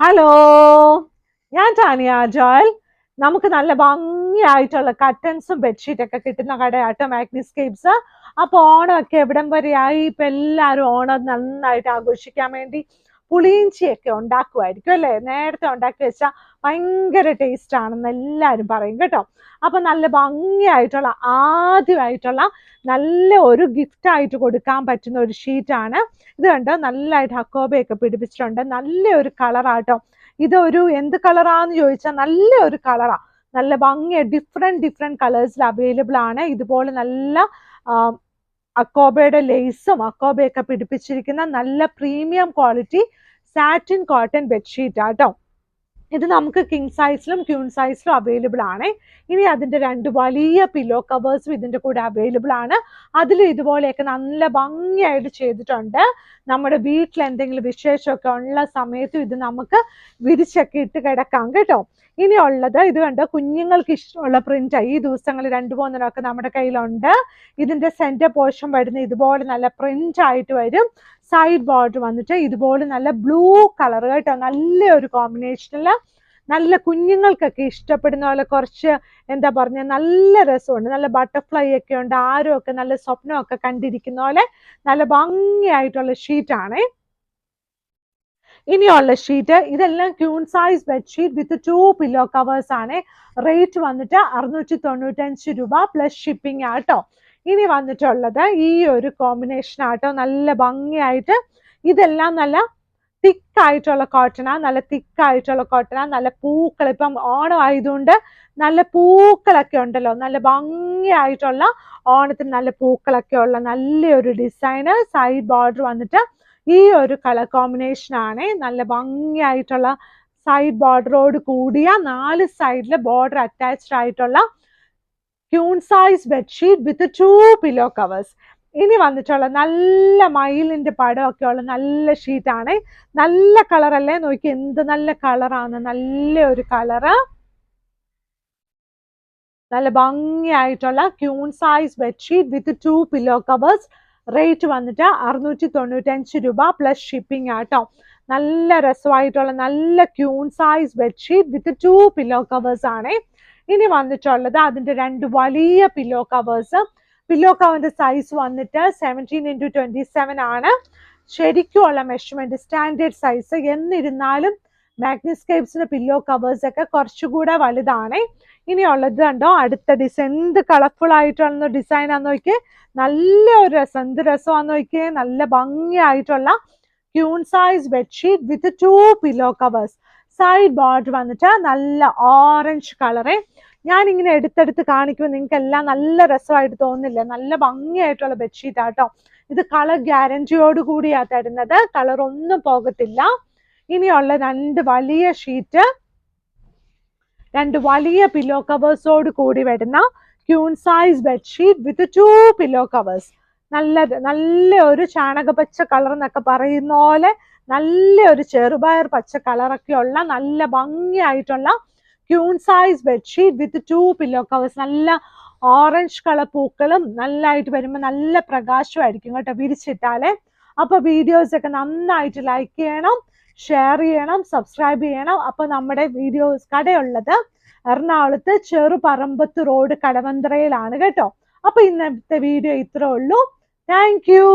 Hello, ഞാൻ Tanya Joel. നമുക്ക് നല്ല ഭംഗിയായിട്ടുള്ള കട്ടൻസും ബെഡ്ഷീറ്റ് ഒക്കെ കിട്ടുന്ന കടയാട്ടോ മാഗ്നിസ്കേപ്സ്. അപ്പൊ ഓണമൊക്കെ എവിടം വരെയായി? ഇപ്പൊ എല്ലാവരും ഓണം നന്നായിട്ട് ആഘോഷിക്കാൻ വേണ്ടി പുളിയിഞ്ചിയൊക്കെ ഉണ്ടാക്കുമായിരിക്കും അല്ലേ? നേരത്തെ ഉണ്ടാക്കി വെച്ചാൽ ഭയങ്കര ടേസ്റ്റ് ആണെന്ന് എല്ലാവരും പറയും കേട്ടോ. അപ്പൊ നല്ല ഭംഗിയായിട്ടുള്ള ആദ്യമായിട്ടുള്ള നല്ല ഒരു ഗിഫ്റ്റ് ആയിട്ട് കൊടുക്കാൻ പറ്റുന്ന ഒരു ഷീറ്റാണ് ഇത്. കണ്ടോ, നല്ലതായിട്ട് ഹക്കോബയൊക്കെ പിടിപ്പിച്ചിട്ടുണ്ട്. നല്ല ഒരു കളറാട്ടോ. ഇതൊരു എന്ത് കളറാന്ന് ചോദിച്ചാൽ നല്ല ഒരു കളറാ. നല്ല ഭംഗിയ ഡിഫറെന്റ് കളേഴ്സിൽ അവൈലബിൾ ആണ്. ഇതുപോലെ നല്ല അക്കോബയുടെ ലേസും അക്കോബയൊക്കെ പിടിപ്പിച്ചിരിക്കുന്ന നല്ല premium quality satin cotton bedsheet ആട്ടോ. ഇത് നമുക്ക് കിങ് സൈസിലും ക്യൂൺ സൈസിലും അവൈലബിൾ ആണ്. ഇനി അതിൻ്റെ രണ്ട് വലിയ പില്ലോ കവേഴ്സും ഇതിൻ്റെ കൂടെ അവൈലബിൾ ആണ്. അതിൽ ഇതുപോലെയൊക്കെ നല്ല ഭംഗിയായിട്ട് ചെയ്തിട്ടുണ്ട്. നമ്മുടെ വീട്ടിൽ എന്തെങ്കിലും വിശേഷമൊക്കെ ഉള്ള സമയത്തും ഇത് നമുക്ക് വിരിച്ചൊക്കെ ഇട്ട് കിടക്കാം കേട്ടോ. ഇനിയുള്ളത് ഇത് കണ്ടോ, കുഞ്ഞുങ്ങൾക്ക് ഇഷ്ടമുള്ള പ്രിന്റ് ഈ ദിവസങ്ങളിൽ 2-3 നമ്മുടെ കയ്യിലുണ്ട്. ഇതിന്റെ സെന്റർ പോർഷൻ വരുന്ന ഇതുപോലെ നല്ല പ്രിന്റ് ആയിട്ട് വരും. സൈഡ് ബോർഡർ വന്നിട്ട് ഇതുപോലെ നല്ല ബ്ലൂ കളർ കേട്ടോ. നല്ലൊരു കോമ്പിനേഷനില് നല്ല കുഞ്ഞുങ്ങൾക്കൊക്കെ ഇഷ്ടപ്പെടുന്ന പോലെ കുറച്ച് എന്താ പറഞ്ഞ നല്ല രസമുണ്ട്. നല്ല ബട്ടർഫ്ലൈ ഒക്കെ ഉണ്ട്. ആരും ഒക്കെ നല്ല സ്വപ്നമൊക്കെ കണ്ടിരിക്കുന്ന പോലെ നല്ല ഭംഗിയായിട്ടുള്ള ഷീറ്റാണ്. ഇനിയുള്ള ഷീറ്റ് ഇതെല്ലാം queen size bedsheet with 2 pillow covers ആണ്. റേറ്റ് വന്നിട്ട് 695 രൂപ പ്ലസ് ഷിപ്പിംഗ് ആട്ടോ. ഇനി വന്നിട്ടുള്ളത് ഈ ഒരു കോമ്പിനേഷൻ ആട്ടോ. നല്ല ഭംഗിയായിട്ട് ഇതെല്ലാം നല്ല തിക്കായിട്ടുള്ള കോട്ടനാ. നല്ല തിക്കായിട്ടുള്ള കോട്ടനാ. നല്ല പൂക്കൾ ഇപ്പം ഓണം ആയതുകൊണ്ട് നല്ല പൂക്കളൊക്കെ ഉണ്ടല്ലോ. നല്ല ഭംഗിയായിട്ടുള്ള ഓണത്തിന് നല്ല പൂക്കളൊക്കെ ഉള്ള നല്ലൊരു ഡിസൈന്. സൈഡ് ബോർഡർ വന്നിട്ട് ഈ ഒരു കളർ കോമ്പിനേഷൻ ആണ്. നല്ല ഭംഗിയായിട്ടുള്ള സൈഡ് ബോർഡറോട് കൂടിയ 4 സൈഡില് ബോർഡർ അറ്റാച്ച്ഡ് ആയിട്ടുള്ള queen size bedsheet with 2 pillow covers. ഇനി വന്നിട്ടുള്ള നല്ല മയിലിന്റെ പടമൊക്കെ ഉള്ള നല്ല ഷീറ്റാണ്. നല്ല കളറല്ലേ, നോക്കി എന്ത് നല്ല കളറാണ്. നല്ല ഒരു കളറ്. നല്ല ഭംഗിയായിട്ടുള്ള queen size bedsheet with 2 pillow covers. Rate വന്നിട്ട് 695 രൂപ പ്ലസ് ഷിപ്പിംഗ് ആട്ടോ. നല്ല രസമായിട്ടുള്ള നല്ല queen size bedsheet with 2 pillow covers ആണ്. ഇനി വന്നിട്ടുള്ളത് അതിന്റെ 2 വലിയ പില്ലോ കവേഴ്സ്. പില്ലോ കവറിന്റെ സൈസ് വന്നിട്ട് 17x27 ആണ്. ശരിക്കുമുള്ള മെഷർമെന്റ് സ്റ്റാൻഡേർഡ് സൈസ്. എന്നിരുന്നാലും മാഗ്നിസ്കേപ്സിന്റെ പില്ലോ കവേഴ്സ് ഒക്കെ കുറച്ചുകൂടെ വലുതാണ്. ഇനിയുള്ളത് കണ്ടോ, അടുത്ത ഡിസൈൻ എന്ത് കളർഫുൾ ആയിട്ടുള്ള ഡിസൈൻ ആന്ന് നോക്കിയേ. നല്ല ഒരു രസം, എന്ത് രസമാന്ന് നോക്കിയേ. നല്ല ഭംഗിയായിട്ടുള്ള queen size bedsheet with 2 pillow covers. Side border വന്നിട്ട് നല്ല ഓറഞ്ച് കളറ്. ഞാനിങ്ങനെ എടുത്തെടുത്ത് കാണിക്കുമ്പോൾ നിങ്ങൾക്ക് എല്ലാം നല്ല രസമായിട്ട് തോന്നില്ല. നല്ല ഭംഗിയായിട്ടുള്ള ബെഡ്ഷീറ്റ് ആട്ടോ. ഇത് കളർ ഗ്യാരണ്ടിയോട് കൂടിയാ തരുന്നത്. കളർ ഒന്നും പോകത്തില്ല. ഇനിയുള്ള 2 വലിയ ഷീറ്റ്, 2 വലിയ പില്ലോ കവേഴ്സോട് കൂടി വരുന്ന queen size bedsheet with 2 pillow covers. നല്ല ഒരു ചാണകപ്പച്ച കളർ എന്നൊക്കെ പറയുന്ന പോലെ നല്ല ഒരു ചെറുപയർ പച്ച കളറൊക്കെ ഉള്ള നല്ല ഭംഗിയായിട്ടുള്ള queen size bedsheet with 2 pillow covers. നല്ല ഓറഞ്ച് കളർ പൂക്കളും നല്ലതായിട്ട് വരുമ്പോൾ നല്ല പ്രകാശമായിരിക്കും കേട്ടോ വിരിച്ചിട്ടാലേ. അപ്പൊ വീഡിയോസ് ഒക്കെ നന്നായിട്ട് ലൈക്ക് ചെയ്യണം, ഷെയർ ചെയ്യണം, സബ്സ്ക്രൈബ് ചെയ്യണം. അപ്പൊ നമ്മുടെ വീഡിയോസ് കടയുള്ളത് എറണാകുളത്ത് ചെറുപറമ്പത്ത് റോഡ് കടവന്ത്രയിലാണ് കേട്ടോ. അപ്പൊ ഇന്നത്തെ വീഡിയോ ഇത്രേ ഉള്ളൂ. Thank you.